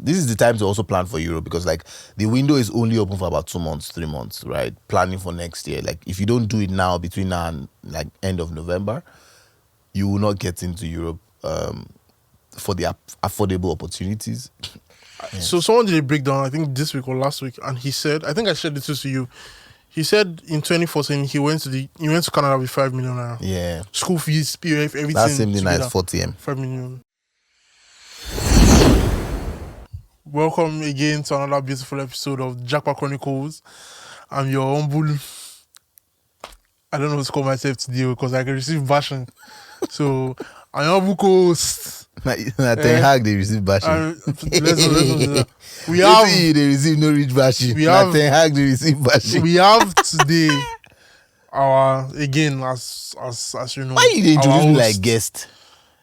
this is the time to also plan for Europe, because like the window is only open for about 2 months, 3 months, right? Planning for next year. Like if you don't do it now, between now and like end of November, you will not get into Europe for the affordable opportunities. So someone did a breakdown, I think this week or last week, and he said, I think I shared this to you. He said in 2014 he went to Canada with 5 million naira. Yeah. School fees, PF, everything. That's same thing together. as 40M. 5 million. Welcome again to another beautiful episode of Jackpot Chronicles. I'm your humble. I don't know what to call myself today because I can receive bashing. So I'm your humble host. Ten Hag, they receive bashing. Let's we have they receive no rich bashing. Ten Hag, they receive bashing. We have today our again as you know. Why you didn't introduce me like guest?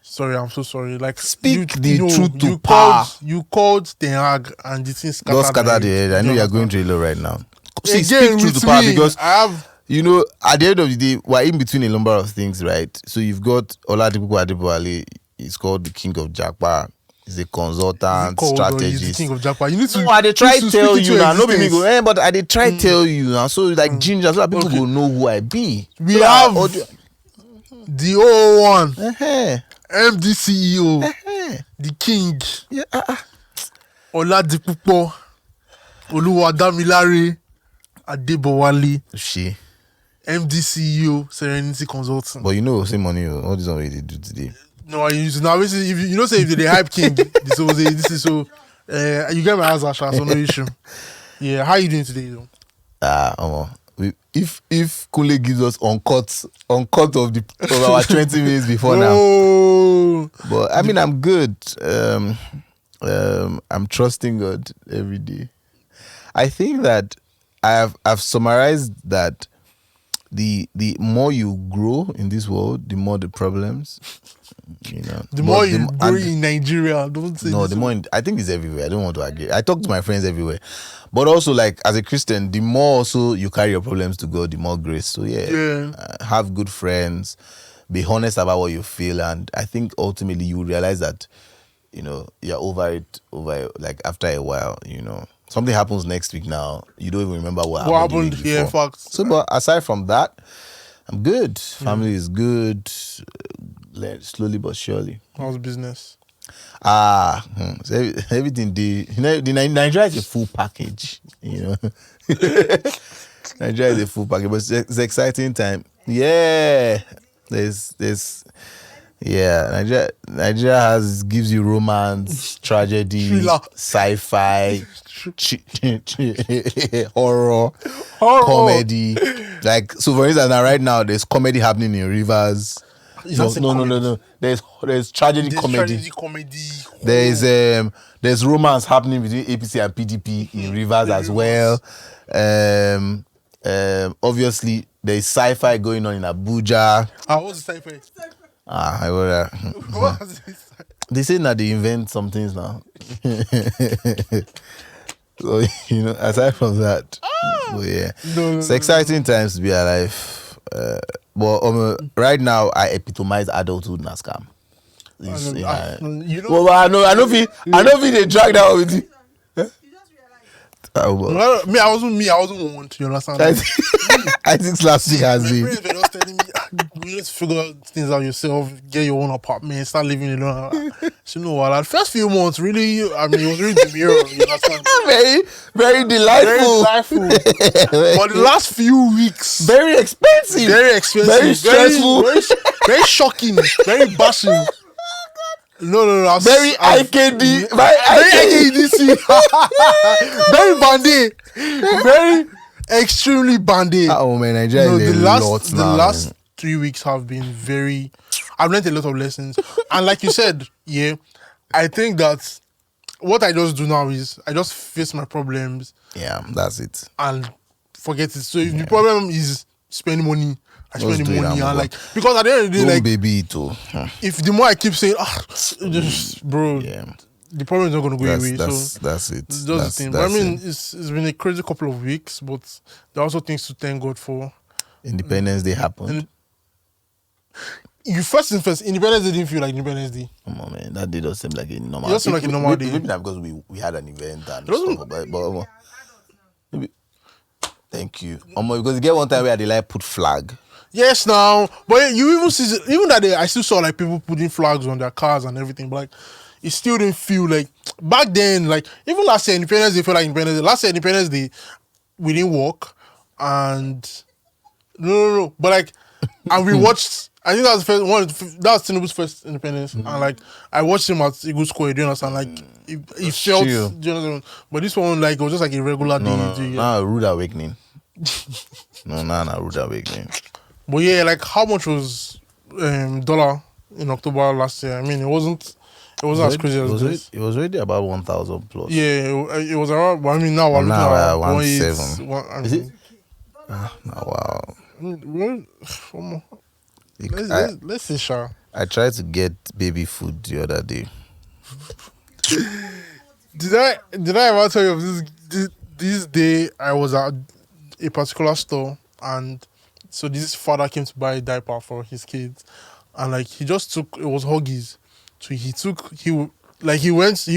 Sorry, I'm so sorry. Like speak the truth to power. You called Ten Hag and the thing scattered. Don't scatter the head. I know you're going through a lot right now. See, again, speak truth to power, because I have. You know, at the end of the day, we're in between a number of things, right? So you've got Oladipo Adeboale. He's called the King of Jackpot. He's a consultant, strategist. He's the King of Jackpot. You need to. No, I dey try tell you now. No be me go. But I dey try tell you now. So like ginger, so that people will know who I be. We have the 001 MD CEO, the King. Yeah. Oladipo Oluwadamilare Adebowale. She. MD CEO, Serenity Consulting. But you know, same money. All this already do today. No, if you know, say if they hype King, this is so. You get my answer, so no issue. Yeah, how you doing today, though? If Kule gives us uncut of our 20 minutes before now. But I mean, I'm good. I'm trusting God every day. I think that I've summarized that the more you grow in this world, the more the problems. You know, the more you grow in Nigeria, don't say no. The more I think it's everywhere. I don't want to argue. I talk to my friends everywhere, but also like as a Christian, the more also you carry your problems to God, the more grace. So have good friends, be honest about what you feel, and I think ultimately you realize that you're over it. Like after a while, something happens next week. Now you don't even remember what happened. Yeah, facts. So, but aside from that, I'm good. Family is good. Slowly but surely. How's business? So everything. Nigeria is a full package. Nigeria is a full package, but it's an exciting time. Yeah, there's. Yeah, Nigeria gives you romance, tragedy, sci-fi, horror, comedy. Like, so for instance, now right now there's comedy happening in Rivers. No. There's tragedy comedy. There's romance happening between APC and PDP in Rivers as well. Obviously there's sci-fi going on in Abuja. What's the sci-fi? They say that they invent some things now. So, aside from that, it's exciting times to be alive. But right now, I epitomize adulthood in a scam. I know if they drag that with you. I wasn't one. You understand? I think last week has been. My friends were just telling me, you need to figure things out yourself, get your own apartment, start living alone. So the first few months, really, it was really demure. You understand? Very, very delightful. But the last few weeks, very expensive, very stressful, very shocking, very bashing. No. Very IKD. Very IKDC. Very bandy. Very extremely bandy. Oh man, Nigeria is the last 3 weeks have been very. I've learned a lot of lessons, and like you said, I think that what I just do now is I just face my problems. Yeah, that's it. And forget it. So if the problem is spending money. I spend the money and because at the end of the day, baby too. If the more I keep saying, bro, the problem is not going to go away. That's it. That's the thing. But it's been a crazy couple of weeks, but there are also things to thank God for. Independence Day happened. You first and first, Independence Day didn't feel like Independence Day. Come on, man. That day does seem like a normal. It does seem like a normal day. Maybe not because we had an event and doesn't- stuff. But maybe. Thank you. Because you get one time where they like put flag. Yes, now, but you even see, even that day, I still saw like people putting flags on their cars and everything. But like, it still didn't feel like back then. Like even last year, Independence Day felt like Independence Day. Last year, Independence Day, we didn't work, and no. But like, and we watched. I think that was the first one. That was Tinubu's first independence, and like I watched him at Eagle Square. Do you understand? Like it felt. chill. Do you understand? But this one, like, it was just like a regular day. Do you get? Now a rude awakening. No, rude awakening. But yeah, like how much was dollar in October last year? I mean, it wasn't as crazy as this. It was already about 1,000 plus. Yeah, it was around. But I mean, now we're looking Now at we're at 1.7. Is it? Wow. Let's see, Sha. I tried to get baby food the other day. Did I ever tell you of this day I was at a particular store, and so this father came to buy a diaper for his kids, and like he just took, it was Huggies, so he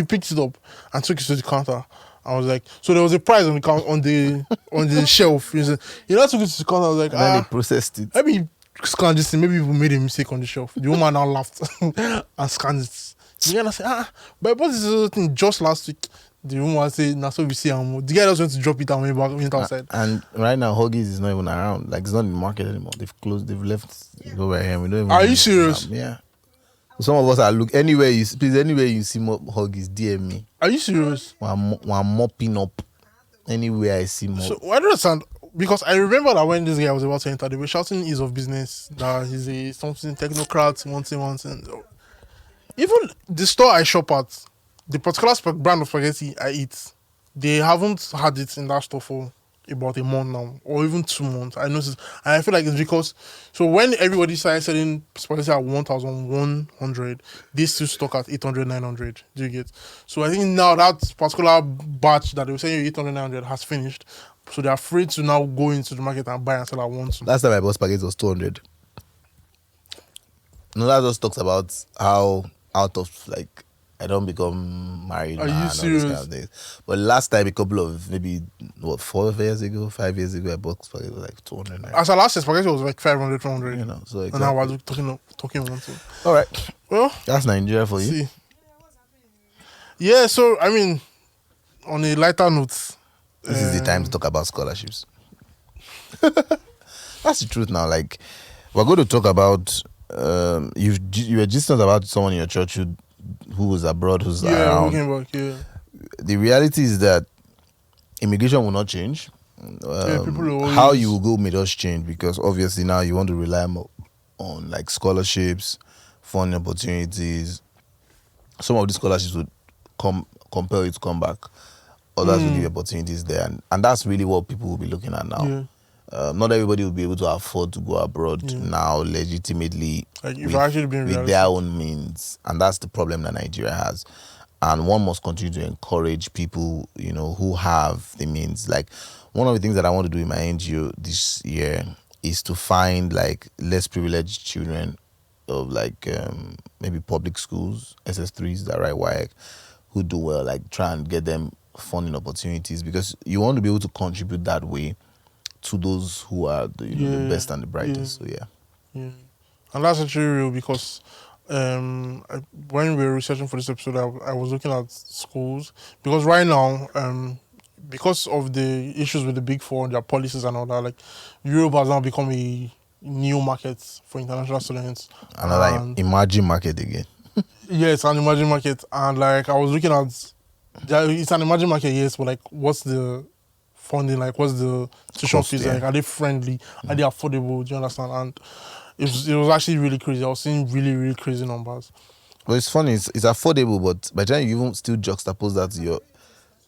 picked it up and took it to the counter. I was like, so there was a price on the shelf. He said, you know, took it to the counter. I was like, And then they processed it. maybe he scanned this thing. Maybe people made a mistake on the shelf. The woman now laughed and scanned it. The guy now said, but I bought this other thing just last week. The woman said, "Now so we see the guy just went to drop it and went outside." And right now, Huggies is not even around. Like, it's not in the market anymore. They've closed. They've left it over here. We don't even. Are you serious? Yeah. Some of us are anywhere you see more Huggies, DM me. Are you serious? We're mopping up anywhere I see more. So I don't understand, because I remember that when this guy was about to enter, they were shouting ease of business, that he's a something technocrat, one thing. Even the store I shop at, the particular brand of spaghetti I eat, they haven't had it in that store for about a month now, or even 2 months. I noticed, and I feel like it's because, so when everybody started selling spaghetti at 1,100, they still stock at 800, 900. Do you get? So I think now that particular batch that they were saying 800, 900 has finished, so they're afraid to now go into the market and buy and sell at once. Last time I bought spaghetti was 200. No, that just talks about how out of, like, I don't become married. Are man, you all serious? those kind of things. But last time, a couple of maybe 5 years ago, I bought spaghetti was like 200 naira. As I last year, spaghetti was like 500, 400. You know, so And now exactly. we're talking one thing. All right, Well, that's Nigeria for you. see. Yeah, so I mean, on a lighter note, This is the time to talk about scholarships. That's the truth now. Like, we're going to talk about. You were just about someone in your church who was abroad, who's around. looking back, yeah. The reality is that immigration will not change. People will always- How you will go may just change, because obviously now you want to rely more on like scholarships, funding opportunities. Some of these scholarships would compel you to come back. Others will give you opportunities there, and that's really what people will be looking at now. Yeah. Not everybody will be able to afford to go abroad now legitimately, Like, if I actually been with reality. their own means, and that's the problem that Nigeria has. And one must continue to encourage people, you know, who have the means. Like, one of the things that I want to do in my NGO this year is to find like less privileged children of like maybe public schools, SS3s that write WAEC, who do well, like try and get them funding opportunities, because you want to be able to contribute that way to those who are the best and the brightest. So yeah. And that's actually real, because when we were researching for this episode, I was looking at schools, because right now, because of the issues with the Big Four, their policies and all that, like Europe has now become a new market for international students. Another emerging market again. Yeah, it's an emerging market, and like I was looking at, it's an emerging market, yes, but like what's the funding, like what's the tuition Cost, fees, yeah. like are they friendly, are they affordable, do you understand? And it was actually really crazy. I was seeing really, really crazy numbers. But it's funny, it's affordable, but by the time you even still juxtapose that to your,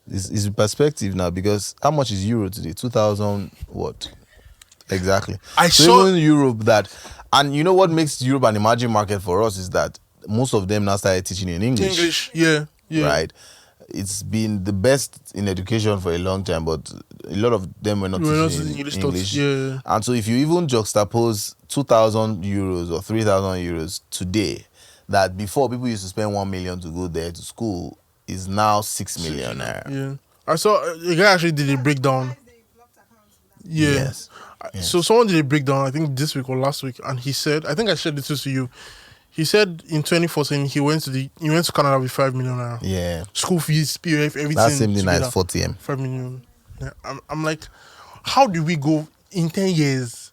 it's in perspective now, because how much is euro today? 2,000 what? Exactly. I so saw- even Europe that, and you know what makes Europe an emerging market for us is that most of them now started teaching in English. Yeah. Right? it's been the best in education for a long time, but a lot of them were not teaching English. Yeah. And so if you even juxtapose 2,000 euros or 3,000 euros today, that before people used to spend 1 million to go there to school, is now 6 million naira. Yeah. I saw a guy actually did a breakdown. Yeah. Yes. So someone did a breakdown, I think this week or last week, and he said, I think I shared this to you. He said in 2014 he went to Canada with 5 million naira. Yeah. School fees, PF, everything. That's same thing together. as 40M. 5 million. Yeah. I'm like, how do we go in 10 years?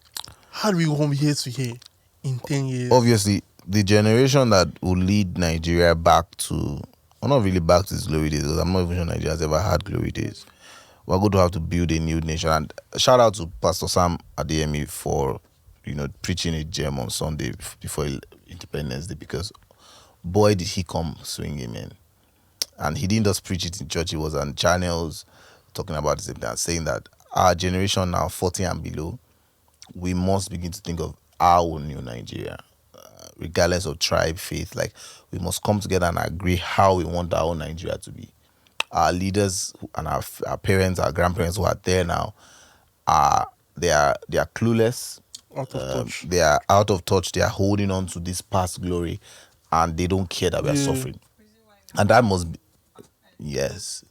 How do we go from here to here in 10 years? Obviously, the generation that will lead Nigeria back to, or not really back to its glory days, because I'm not even sure Nigeria's ever had glory days. We're going to have to build a new nation. And shout out to Pastor Sam Adeyemi for, preaching a gem on Sunday before Independence Day, because boy did he come swinging, man. And he didn't just preach it in church, he was on channels talking about the same thing, saying that our generation now, 40 and below, we must begin to think of our new Nigeria, regardless of tribe, faith. Like, we must come together and agree how we want our own Nigeria to be. Our leaders and our parents, our grandparents who are there now, they are clueless. Out of touch. They are out of touch. They are holding on to this past glory, and they don't care that we are suffering. And that must be, yes.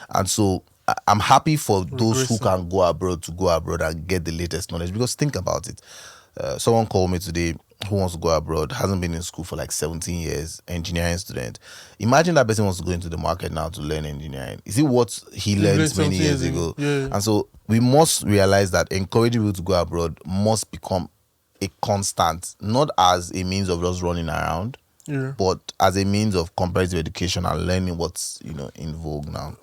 And so I'm happy for those who can go abroad to go abroad and get the latest knowledge. Because think about it. Someone called me today who wants to go abroad, hasn't been in school for like 17 years, engineering student. Imagine that person wants to go into the market now to learn engineering. Is it what he learned many years ago? Yeah. And so we must realize that encouraging people to go abroad must become a constant, not as a means of just running around, but as a means of comparative education and learning what's in vogue now.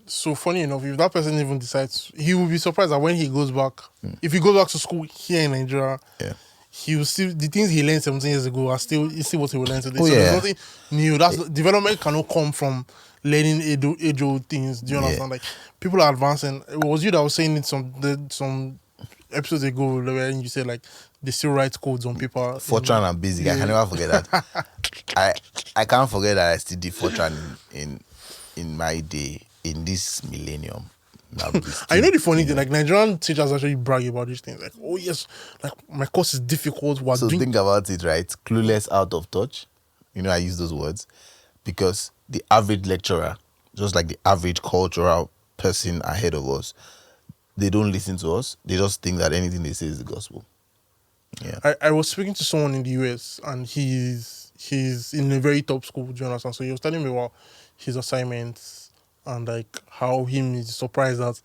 So funny enough, if that person even decides, he will be surprised that when he goes back, if he goes back to school here in Nigeria, he will still, the things he learned 17 years ago are still what he will learn today. There's nothing new. Development cannot come from learning age-old things. Do you understand? Like, people are advancing. It was you that was saying it some episodes ago when you said like they still write codes on paper. Fortran and Basic. I can never forget that. I can't forget that I still did Fortran in my day, in this millennium. I know the funny thing, like Nigerian teachers actually brag about these things. Like, oh yes, like my course is difficult. Think about it, right? Clueless, out of touch. I use those words because the average lecturer, just like the average cultural person ahead of us, they don't listen to us. They just think that anything they say is the gospel. Yeah. I was speaking to someone in the US and he's in a very top school, do you understand? So he was telling me about his assignments and like how he's surprised that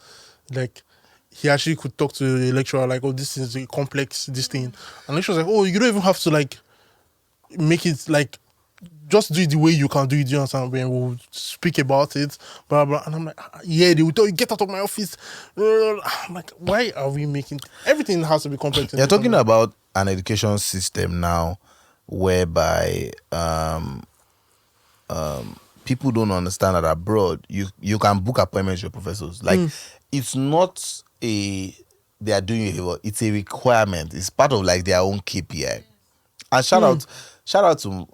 like he actually could talk to a lecturer like, oh, this is a complex, this thing. And the lecturer was like, oh, you don't even have to like make it like, just do it the way you can do it, do you understand? When we'll speak about it, blah, blah. And I'm like, yeah, they will tell you, get out of my office. I'm like, why are we making... Everything has to be complex. You're talking about an education system now whereby people don't understand that abroad, you can book appointments with your professors. Like, it's not they are doing you a favor. It's a requirement. It's part of like their own KPI. And shout out to,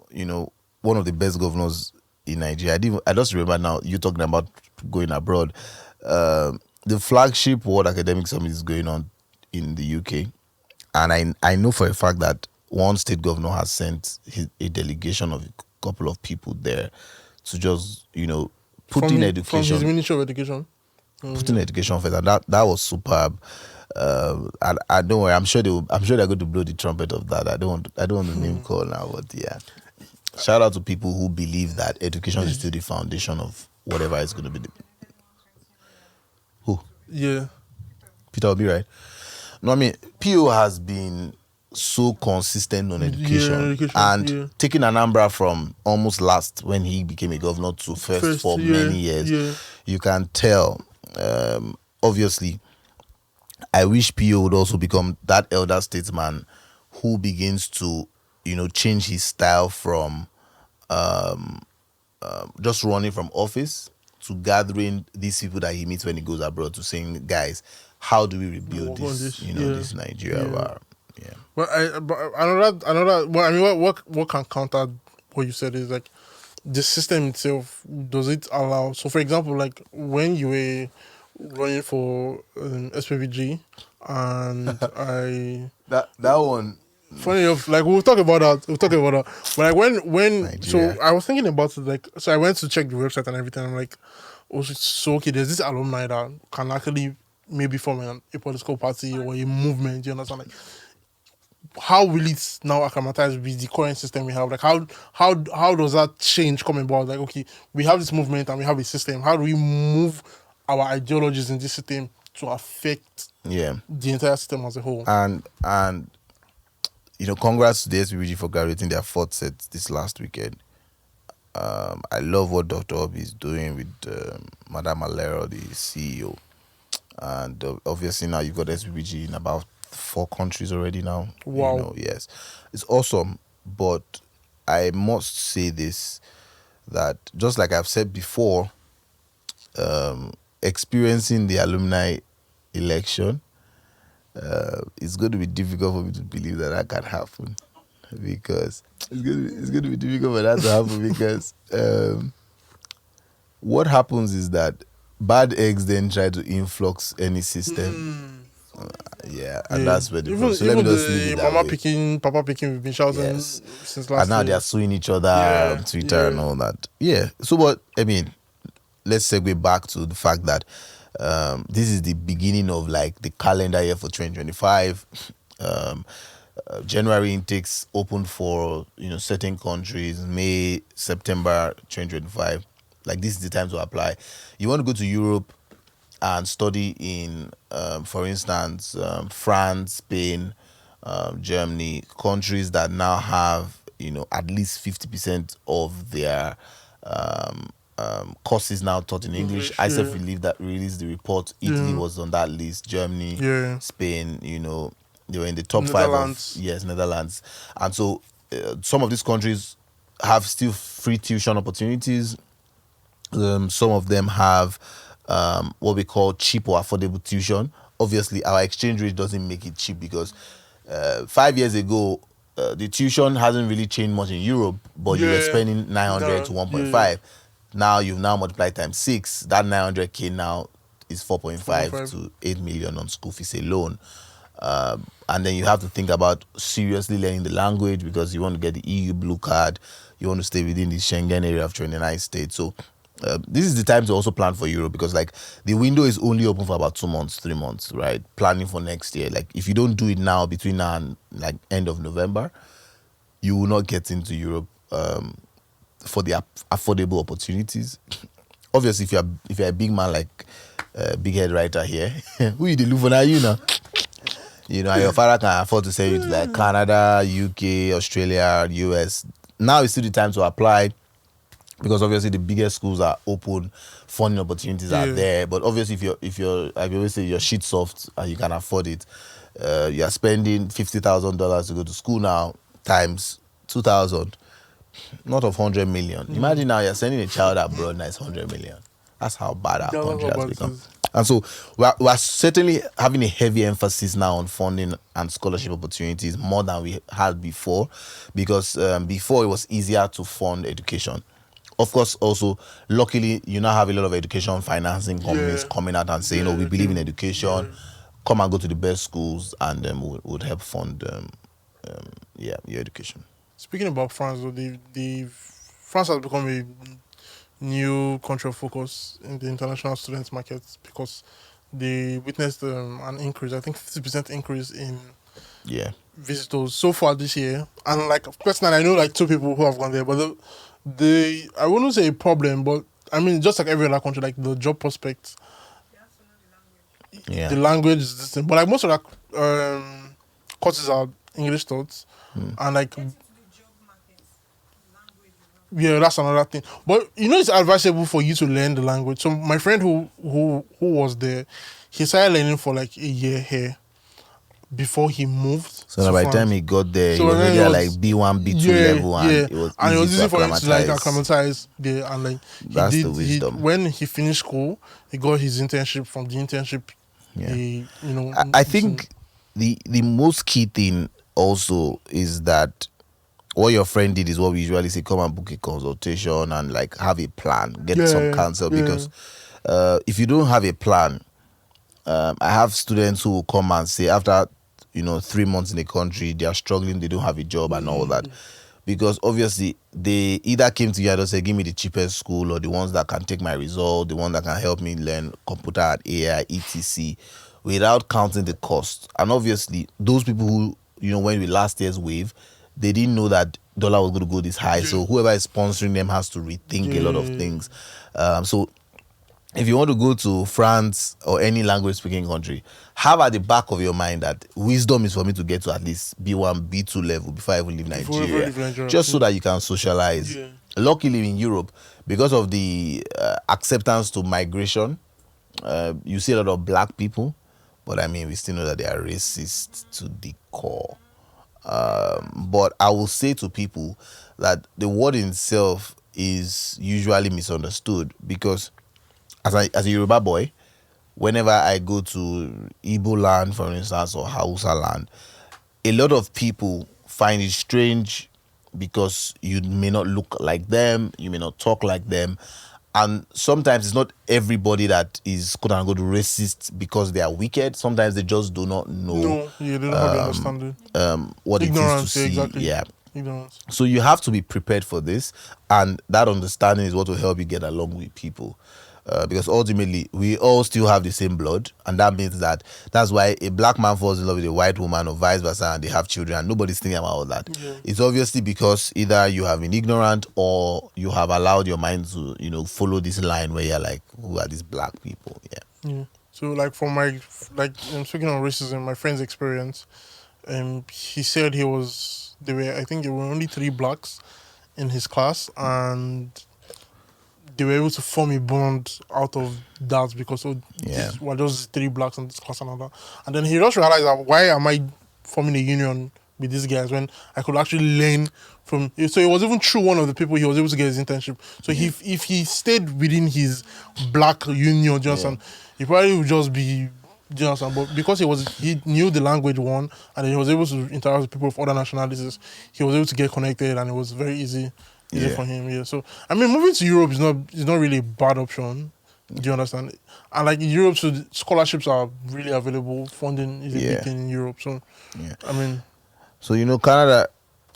one of the best governors in Nigeria. I just remember now you talking about going abroad. The flagship World Academic Summit is going on in the UK. And I know for a fact that one state governor has sent a delegation of a couple of people there to just, put in education. From his Ministry of Education? Put in education first. And that was superb. And I don't worry, I'm sure they're going to blow the trumpet of that. I don't want to name call now, but yeah. Shout out to people who believe that education is still the foundation of whatever is going to be. Who? Yeah. Peter will be right. No, I mean, PO has been so consistent on education, taking Anambra from almost last when he became a governor to first for many years. Yeah. You can tell. Obviously, I wish PO would also become that elder statesman who begins to, change his style from just running from office to gathering these people that he meets when he goes abroad to saying, guys, how do we rebuild this Nigeria? Yeah. But another. Well, I mean, what can counter what you said is like the system itself, does it allow? So, for example, like when you were running for SPVG, and that one. funny enough, like we'll talk about that. We'll talk about that. But like when so Nigeria. I was thinking about it, like, so I went to check the website and everything. I'm like, oh, so okay, there's this alumni that can actually maybe form a political party or a movement. You understand? Like, how will it now acclimatize with the current system we have? Like, how does that change come about? Like, okay, we have this movement and we have a system. How do we move our ideologies in this system to affect Yeah. the entire system as a whole? And congrats to the SPBG for graduating their fourth set this last weekend. I love what Dr. Obi is doing with Madam Alero, the CEO. And obviously now you've got SPBG in about 4 countries already now. Wow. Yes. It's awesome. But I must say this, that just like I've said before, experiencing the alumni election, it's going to be difficult for me to believe that can happen, because it's going to be difficult for that to happen because what happens is that bad eggs then try to influx any system. And that's where the problem. So let me just leave it that way. Papa picking, we've been shouting since last and now year. they are suing each other on Twitter and all that. So but I mean, let's segue back to the fact that this is the beginning of like the calendar year for 2025. January intakes open for certain countries. May, September 2025. Like, this is the time to apply. You want to go to Europe and study in, for instance, France, Spain, Germany, countries that now have at least 50% of their courses now taught in English. I self released the report. Italy was on that list. Germany, Spain, they were in the top 5 of Netherlands. And so some of these countries have still free tuition opportunities. Some of them have what we call cheap or affordable tuition. Obviously, our exchange rate doesn't make it cheap, because 5 years ago, the tuition hasn't really changed much in Europe, but you were spending 900 to 1.5. Now you've multiplied times 6. That 900K now is 4.5 to 8 million on school fees alone. And then you have to think about seriously learning the language, because you want to get the EU blue card. You want to stay within the Schengen area of 29 states. So this is the time to also plan for Europe, because like the window is only open for about 2 months, 3 months, right? Planning for next year. Like, if you don't do it now, between now and like end of November, you will not get into Europe for the affordable opportunities. Obviously, if you're a big man like big head writer here, who you look for now, and your father can afford to send you to like Canada, UK, Australia, US. Now is still the time to apply, because obviously the biggest schools are open, funding opportunities are there. But obviously, if you're like we always say, you're shit soft and you can afford it, you're spending $50,000 to go to school now times 2,000, not of 100 million. Imagine now you're sending a child abroad, now it's 100 million. That's how bad our country has become. And so we're certainly having a heavy emphasis now on funding and scholarship opportunities more than we had before, because before it was easier to fund education. Of course, also, luckily, you now have a lot of education financing companies coming out and saying, we believe in education, come and go to the best schools, and then we would help fund your education. Speaking about France, France has become a new country of focus in the international student market, because they witnessed an increase, I think 50% increase in visitors so far this year. And like, personally, I know like 2 people who have gone there, but I wouldn't say a problem, but I mean, just like every other country, like the job prospects, the language is distinct. But like most of the courses are English taught, and like that's another thing. But it's advisable for you to learn the language. So my friend who was there, he started learning for like a year here before he moved. So by the time he got there, he was already at like B1, B2 level, and it was easy for him to like acclimatize there. And like that's the wisdom. When he finished school, he got his internship. From the internship, I think the most key thing also is that what your friend did is what we usually say: come and book a consultation and like have a plan, get some counsel. Because if you don't have a plan, I have students who will come and say after 3 months in the country, they are struggling, they don't have a job and all that. Because obviously they either came to you and said, give me the cheapest school, or the ones that can take my result, the one that can help me learn computer and AI, etc., without counting the cost. And obviously, those people who, when we last year's wave, they didn't know that dollar was going to go this high. So whoever is sponsoring them has to rethink a lot of things. So if you want to go to France or any language speaking country, have at the back of your mind that wisdom is for me to get to at least B1, B2 level before I even leave Nigeria. Just so that you can socialize. Luckily in Europe, because of the acceptance to migration, you see a lot of black people, but I mean, we still know that they are racist to the core. But I will say to people that the word in itself is usually misunderstood, because as a Yoruba boy, whenever I go to Igbo land, for instance, or Hausa land, a lot of people find it strange because you may not look like them, you may not talk like them. And sometimes it's not everybody that is quote unquote racist because they are wicked. Sometimes they just do not know. No, they don't have the understanding. What Ignorance, it is to see. exactly. Yeah. Ignorance. So you have to be prepared for this, and that understanding is what will help you get along with people. Because ultimately, we all still have the same blood, and that means that's why a black man falls in love with a white woman or vice versa, and they have children, and nobody's thinking about all that. It's obviously because either you have been ignorant or you have allowed your mind to, follow this line where you're like, who are these black people? Yeah. So, like, for speaking on racism, my friend's experience, he said I think there were only 3 blacks in his class, and they were able to form a bond out of that because we're just 3 blacks in this class and all that. And then he just realized that, why am I forming a union with these guys when I could actually learn from... So it was even through one of the people he was able to get his internship. So if he stayed within his black union, he probably would just be... But because he knew the language one, and then he was able to interact with people of other nationalities, he was able to get connected, and it was very easy for him. So I mean, moving to Europe is not really a bad option. Do you understand? And like in Europe, so scholarships are really available. Funding is a big thing in Europe. So I mean, so Canada.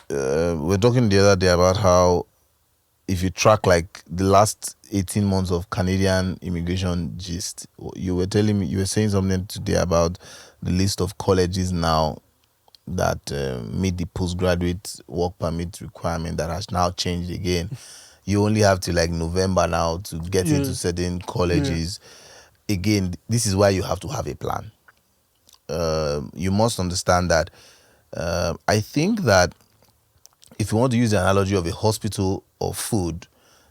We're talking the other day about how if you track like the last 18 months of Canadian immigration gist, you were saying something today about the list of colleges now that meet the postgraduate work permit requirement that has now changed again. You only have to like November now to get into certain colleges. Again, this is why you have to have a plan. You must understand that I think that if you want to use the analogy of a hospital or food,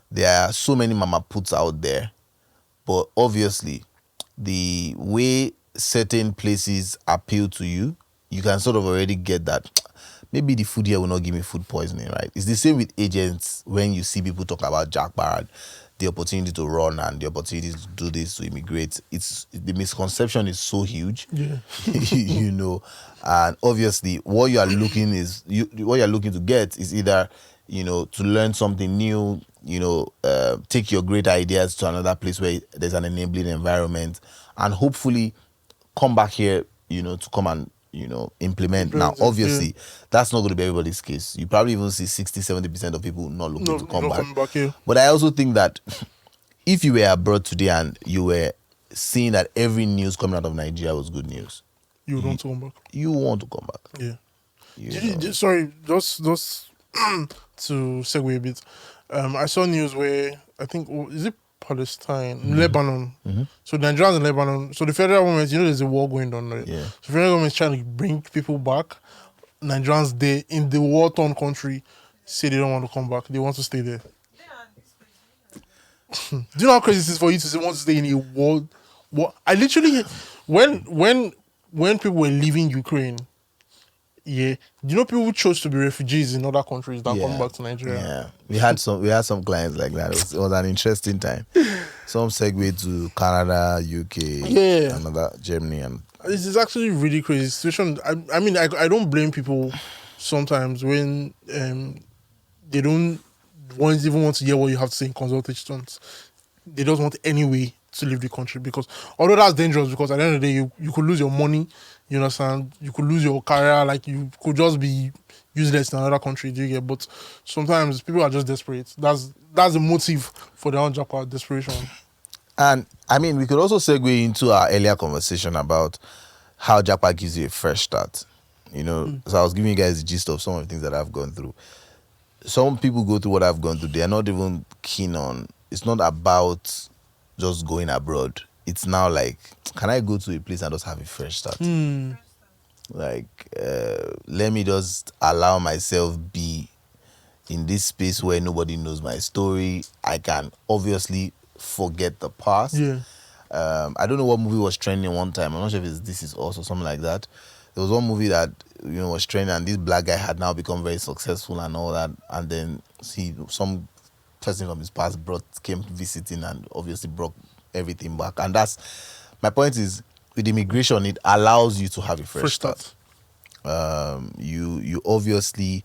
there are so many mama puts out there, but obviously the way certain places appeal to you, you can sort of already get that maybe the food here will not give me food poisoning, right? It's the same with agents. When you see people talk about Jack Barrett, the opportunity to run and the opportunity to do this, to immigrate, the misconception is so huge. And obviously what you are looking to get is either to learn something new, take your great ideas to another place where there's an enabling environment, and hopefully come back here to come and implement. Now obviously that's not going to be everybody's case. You probably even see 60-70% of people not looking to come back here. But I also think that if you were abroad today and you were seeing that every news coming out of Nigeria was good news, you want to come back. You want to come back. Sorry, just to segue a bit, I saw news where I think, is it Palestine, Lebanon. So the Nigerians in Lebanon. So the federal government, there's a war going on, right? So the federal government is trying to bring people back. Nigerians there in the war-torn country say they don't want to come back. They want to stay there. Do you know how crazy this is for you to say want to stay in a war? I literally, when people were leaving Ukraine, do you know people who chose to be refugees in other countries that come back to Nigeria? Yeah, we had some clients like that. It was an interesting time. Some segue to Canada, UK, another Germany, and this is actually really crazy situation. I mean, I don't blame people sometimes when they don't even want to hear what you have to say in consultations. They just want any way to leave the country, because although that's dangerous, because at the end of the day you could lose your money, you understand, you could lose your career, like you could just be useless in another country, do you get? But sometimes people are just desperate. That's the motive for their own Japa, desperation. And I mean, we could also segue into our earlier conversation about how Japa gives you a fresh start. You know, so I was giving you guys the gist of some of the things that I've gone through. Some people go through what I've gone through. They are not even keen on. It's not about just going abroad. It's now like, can I go to a place and just have a fresh start? Like, let me just allow myself be in this space where nobody knows my story. I can obviously forget the past. Yeah. I don't know what movie was trending one time. I'm not sure if it's This Is Us or something like that. There was one movie that was trending, and this black guy had now become very successful and all that. And then some person from his past came visiting and obviously brought everything back. And that's my point. Is with immigration, it allows you to have a fresh start. You obviously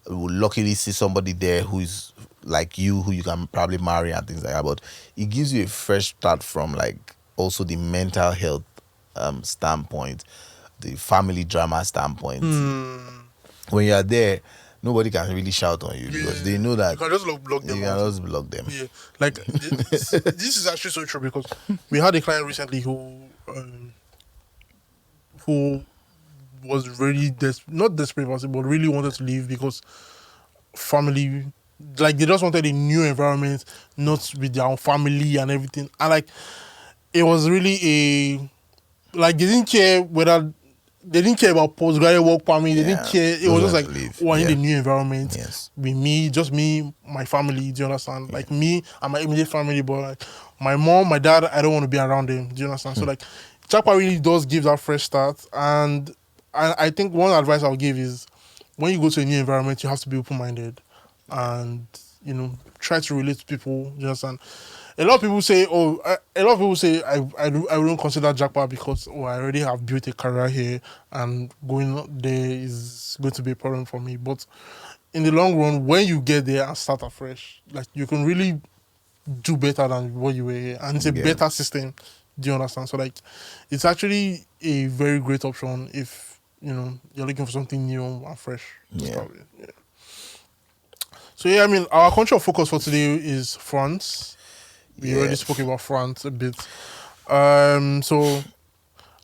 will luckily see somebody there who is like you, who you can probably marry and things like that. But it gives you a fresh start from like also the mental health standpoint, the family drama standpoint. When you are there, nobody can really shout on you because they know that you can just block them. You can just block them. Yeah, like this is actually so true, because we had a client recently who was really not desperate, but really wanted to leave because family, like they just wanted a new environment, not with their own family and everything, and like it was really like they didn't care about postgraduate work permit. They didn't care. It was just like, I need a new environment. Yes. With me, just me, my family. Do you understand? Like me and my immediate family, but like my mom, my dad, I don't want to be around them. Do you understand? So like, Japa really does give that fresh start. And I think one advice I'll give is, when you go to a new environment, you have to be open-minded and try to relate to people. Do you understand? A lot of people say, I wouldn't consider Japa because I already have built a career here and going there is going to be a problem for me. But in the long run, when you get there and start afresh, like you can really do better than what you were here, and it's a better system. Do you understand? So like, it's actually a very great option if you're looking for something new and fresh. Yeah. So I mean, our country of focus for today is France. We already spoke about France a bit. So,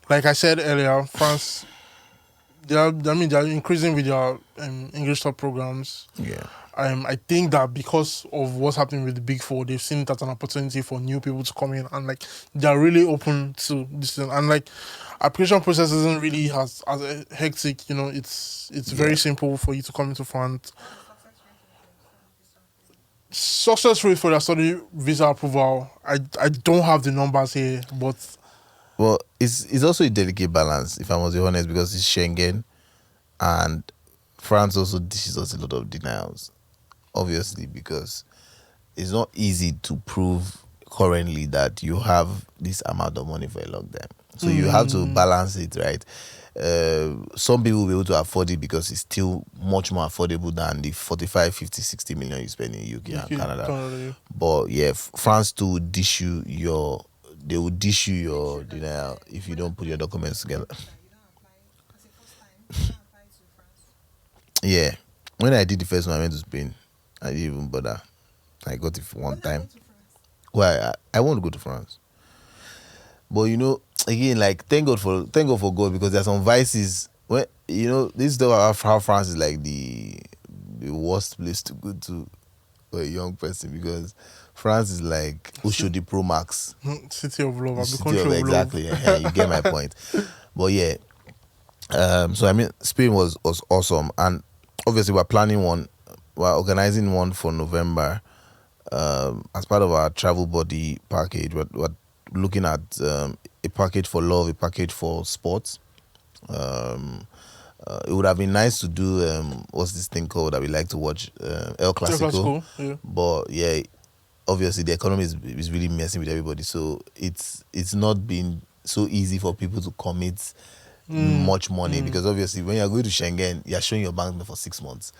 like I said earlier, France, they're increasing with their English top programs. Yeah. I think that because of what's happening with the Big Four, they've seen it as an opportunity for new people to come in, and like they're really open to this thing. And like, application process isn't really as hectic. It's very simple for you to come into France. Success rate for their study visa approval, I don't have the numbers here, but it's also a delicate balance, if I must be honest, because it's Schengen, and France also dishes us a lot of denials, obviously, because it's not easy to prove currently that you have this amount of money for a lockdown. So you have to balance it, right? Some people will be able to afford it because it's still much more affordable than the 45, 50, 60 million you spend in UK and Canada. But yeah, France too will dish you your denial if you don't put your documents together. Yeah. When I did the first one, I went to Spain. I didn't even bother. I got it one time. Why? I want to go to France. But again, like thank God for God, because there are some vices. When this is how France is like the worst place to go to for a young person, because France is like Oshodi Pro Max. City of love. Exactly. Yeah, you get my point. But yeah, so I mean, Spain was awesome, and obviously we're organizing one for November. As part of our travel body package, we're looking at a package for love, a package for sports. It would have been nice to do what's this thing called that we like to watch, El Clasico. Yeah. But yeah, obviously the economy is really messing with everybody, so it's not been so easy for people to commit much money because obviously when you're going to Schengen, you're showing your bank for 6 months.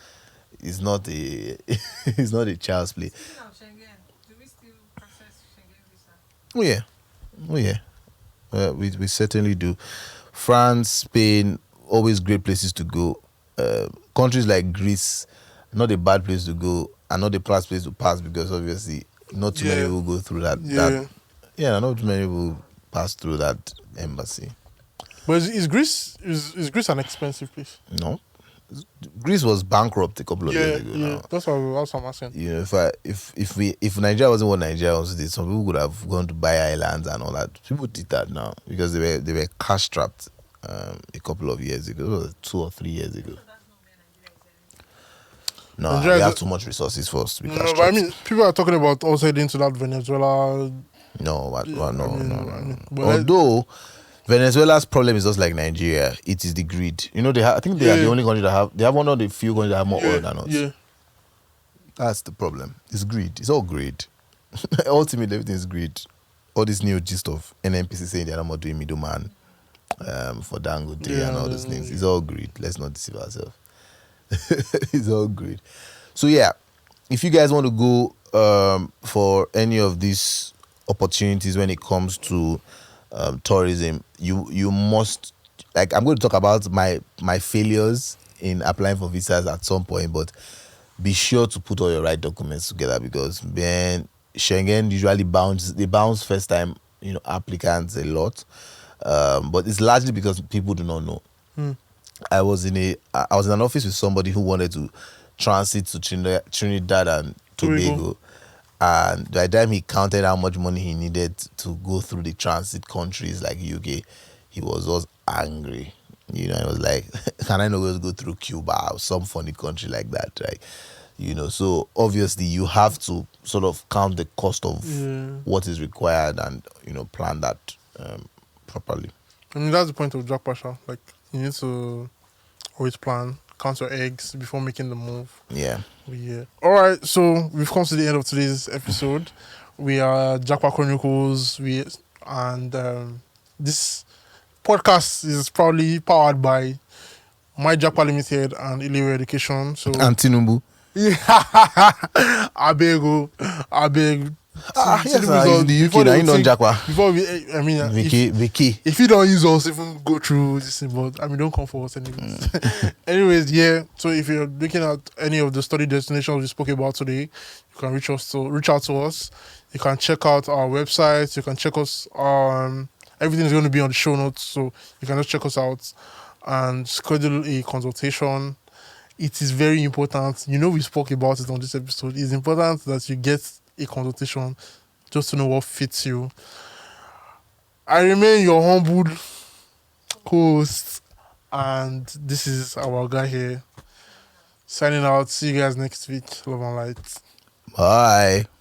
It's not a it's not a child's play. Speaking of Schengen, do we still process Schengen visa? Oh yeah, oh yeah. We certainly do. France, Spain, always great places to go. Countries like Greece, not a bad place to go, and not a bad place to pass because obviously not too many will go through that. Not too many will pass through that embassy. But is Greece an expensive place? No, Greece was bankrupt a couple of years ago. Now. That's what I'm asking. You know, if Nigeria wasn't what Nigeria was, some people would have gone to buy islands and all that. People did that now because they were cash strapped a couple of years ago. It was 2 or 3 years ago. No, Nigeria they have too much resources for us to be cash strapped. But I mean, people are talking about also heading to that Venezuela. No. Although Venezuela's problem is just like Nigeria. It is the greed. You know, I think they are the only country they have one of the few countries that have more oil than us. Yeah. That's the problem. It's greed. It's all greed. Ultimately, everything is greed. All this new gist of NNPC saying they're not doing middleman for Dangote and all those things. It's all greed. Let's not deceive ourselves. It's all greed. So yeah, if you guys want to go for any of these opportunities when it comes to tourism, you must, like, I'm going to talk about my failures in applying for visas at some point, but be sure to put all your right documents together because then Schengen usually bounce first time applicants a lot, but it's largely because people do not know. I was in an office with somebody who wanted to transit to Trinidad and Tobago. And by the time he counted how much money he needed to go through the transit countries like UK, he was just angry. You know, I was like, can I not go through Cuba or some funny country like that, right? You know, so obviously you have to sort of count the cost of what is required and, plan that properly. I mean, that's the point of Jack Pasha. Like, you need to always plan, count your eggs before making the move. Yeah. All right, so we've come to the end of today's episode. We are Jackpot Chronicles. This podcast is proudly powered by My Jackpot Limited and Illyria Education. So and Tinubu. I beg. Yes, in the UK, now you know Jackpot. Before Vicky. If you don't use us, even go through this, but don't come for us anyways. Anyways, yeah. So if you're looking at any of the study destinations we spoke about today, you can reach out to us. You can check out our website. You can check us. Everything is going to be on the show notes, so you can just check us out and schedule a consultation. It is very important. We spoke about it on this episode. It's important that you get a consultation just to know what fits you. I remain your humble host, and this is our guy here signing out. See you guys next week. Love and light. Bye.